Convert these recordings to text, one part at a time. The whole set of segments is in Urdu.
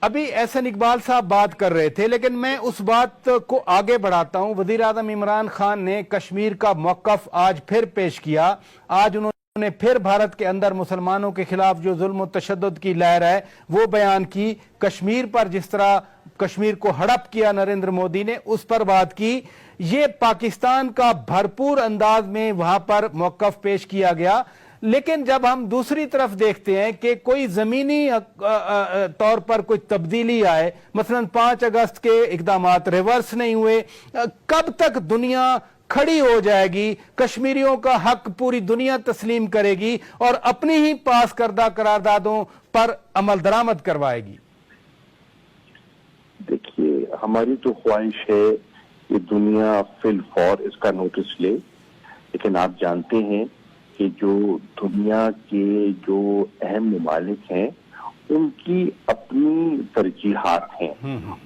ابھی احسن اقبال صاحب بات کر رہے تھے، لیکن میں اس بات کو آگے بڑھاتا ہوں۔ وزیر اعظم عمران خان نے کشمیر کا موقف آج پھر پیش کیا۔ آج انہوں نے پھر بھارت کے اندر مسلمانوں کے خلاف جو ظلم و تشدد کی لہر ہے وہ بیان کی۔ کشمیر پر جس طرح کشمیر کو ہڑپ کیا نریندر مودی نے، اس پر بات کی۔ یہ پاکستان کا بھرپور انداز میں وہاں پر موقف پیش کیا گیا۔ لیکن جب ہم دوسری طرف دیکھتے ہیں کہ کوئی زمینی طور پر کوئی تبدیلی آئے، مثلا 5 اگست کے اقدامات ریورس نہیں ہوئے، کب تک دنیا کھڑی ہو جائے گی، کشمیریوں کا حق پوری دنیا تسلیم کرے گی اور اپنی ہی پاس کردہ قراردادوں پر عمل درآمد کروائے گی؟ دیکھیے، ہماری تو خواہش ہے کہ دنیا فی الفور اس کا نوٹس لے، لیکن آپ جانتے ہیں کہ جو دنیا کے جو اہم ممالک ہیں ان کی اپنی ترجیحات ہیں،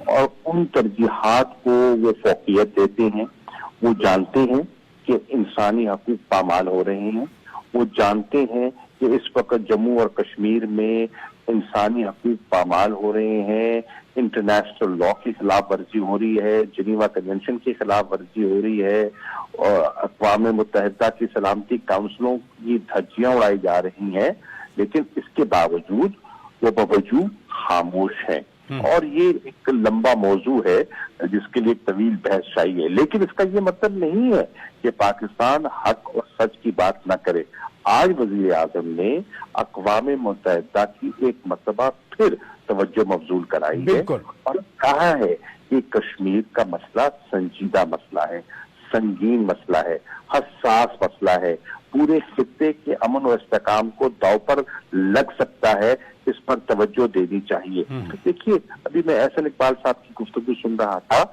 اور ان ترجیحات کو وہ فوقیت دیتے ہیں۔ وہ جانتے ہیں کہ انسانی حقوق پامال ہو رہے ہیں، وہ جانتے ہیں کہ اس وقت جموں اور کشمیر میں انسانی حقوق پامال ہو رہے ہیں، انٹرنیشنل لا کی خلاف ورزی ہو رہی ہے، جنیوا کنونشن کی خلاف ورزی ہو رہی ہے، اور اقوام متحدہ کی سلامتی کونسلوں کی دھجیاں اڑائی جا رہی ہیں، لیکن اس کے باوجود وہ باوجود خاموش ہیں۔ اور یہ ایک لمبا موضوع ہے جس کے لیے طویل بحث چاہیے، لیکن اس کا یہ مطلب نہیں ہے کہ پاکستان حق اور سچ کی بات نہ کرے۔ آج وزیر اعظم نے اقوام متحدہ کی ایک مرتبہ پھر توجہ مبذول کرائی ہے اور کہا ہے کہ کشمیر کا مسئلہ سنجیدہ مسئلہ ہے، سنگین مسئلہ ہے، حساس مسئلہ ہے، پورے خطے کے امن و استحکام کو داؤ پر لگ سکتا ہے، اس پر توجہ دینی چاہیے۔ دیکھیے، ابھی میں احسن اقبال صاحب کی گفتگو سن رہا تھا۔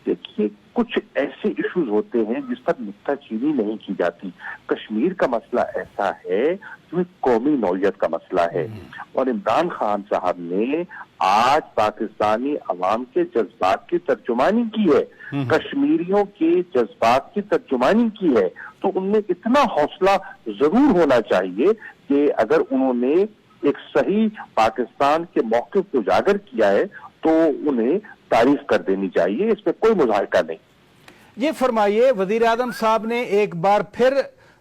دیکھیے، کچھ ایسے ایشوز ہوتے ہیں جس پر نکتہ چینی نہیں کی جاتی۔ کشمیر کا مسئلہ ایسا ہے جو ایک قومی نوعیت کا مسئلہ ہے، اور عمران خان صاحب نے آج پاکستانی عوام کے جذبات کی ترجمانی کی ہے، کشمیریوں کے جذبات کی ترجمانی کی ہے۔ تو ان میں اتنا حوصلہ ضرور ہونا چاہیے کہ اگر انہوں نے ایک صحیح پاکستان کے موقف کو اجاگر کیا ہے تو انہیں تعریف کر دینی چاہیے، اس میں کوئی مظاہرہ نہیں۔ یہ فرمائیے، وزیر اعظم صاحب نے ایک بار پھر،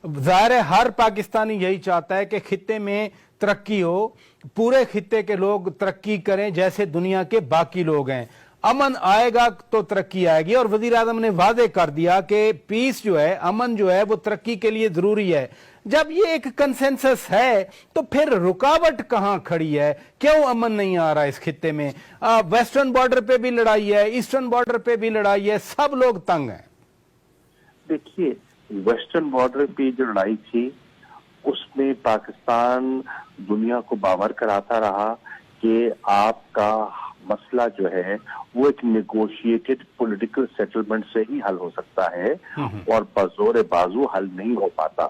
ظاہر ہے ہر پاکستانی یہی چاہتا ہے کہ خطے میں ترقی ہو، پورے خطے کے لوگ ترقی کریں جیسے دنیا کے باقی لوگ ہیں، امن آئے گا تو ترقی آئے گی۔ اور وزیر اعظم نے واضح کر دیا کہ پیس جو ہے، امن جو ہے، وہ ترقی کے لیے ضروری ہے۔ جب یہ ایک کنسنسس ہے تو پھر رکاوٹ کہاں کھڑی ہے؟ کیوں امن نہیں آ رہا اس خطے میں؟ ویسٹرن بارڈر پہ بھی لڑائی ہے، ایسٹرن بارڈر پہ بھی لڑائی ہے، سب لوگ تنگ ہیں۔ دیکھیے، ویسٹرن بارڈر پہ جو لڑائی تھی اس میں پاکستان دنیا کو باور کراتا رہا کہ آپ کا مسئلہ جو ہے وہ ایک نیگوشیٹڈ پولیٹیکل سیٹلمنٹ سے ہی حل ہو سکتا ہے، اور بزور بازو حل نہیں ہو پاتا۔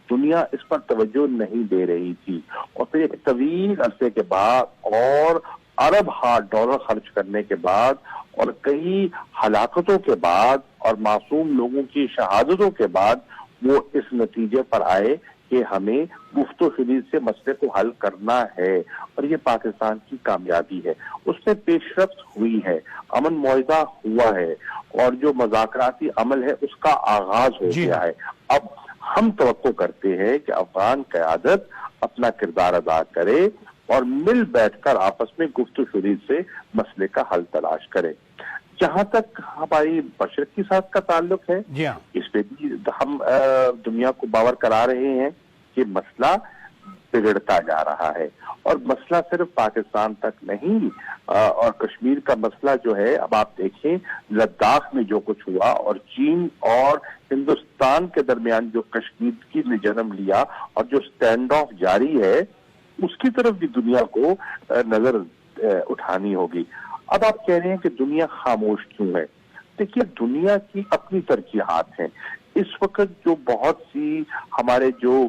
دنیا اس پر توجہ نہیں دے رہی تھی، اور پھر ایک طویل عرصے کے بعد اور ارب ڈالر خرچ کرنے کے بعد اور کئی ہلاکتوں کے بعد اور معصوم لوگوں کی شہادتوں کے بعد وہ اس نتیجے پر آئے کہ ہمیں گفت و شنید سے مسئلے کو حل کرنا ہے، اور یہ پاکستان کی کامیابی ہے۔ اس میں پیش رفت ہوئی ہے، امن معاہدہ ہوا ہے، اور جو مذاکراتی عمل ہے اس کا آغاز ہو گیا ہے۔ اب ہم توقع کرتے ہیں کہ افغان قیادت اپنا کردار ادا کرے اور مل بیٹھ کر آپس میں گفت و شنید سے مسئلے کا حل تلاش کرے۔ جہاں تک ہماری مشرق کی ساتھ کا تعلق ہے، اس پہ بھی ہم دنیا کو باور کرا رہے ہیں کہ مسئلہ بگڑتا جا رہا ہے، اور مسئلہ صرف پاکستان تک نہیں، اور کشمیر کا مسئلہ جو ہے، اب آپ دیکھیں لداخ میں جو کچھ ہوا اور چین اور ہندوستان کے درمیان جو کشیدگی نے جنم لیا اور جو سٹینڈ آف جاری ہے، اس کی طرف بھی دنیا کو نظر اٹھانی ہوگی۔ اب آپ کہہ رہے ہیں کہ دنیا خاموش کیوں ہے؟ دیکھیے، دنیا کی اپنی ترجیحات ہیں۔ اس وقت جو بہت سی ہمارے جو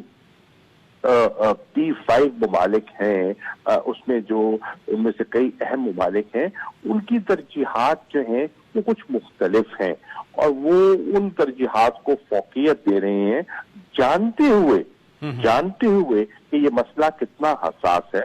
P5 ممالک ہیں، اس میں جو ان میں سے کئی اہم ممالک ہیں، ان کی ترجیحات جو ہیں وہ کچھ مختلف ہیں، اور وہ ان ترجیحات کو فوقیت دے رہے ہیں جانتے ہوئے کہ یہ مسئلہ کتنا حساس ہے،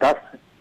$10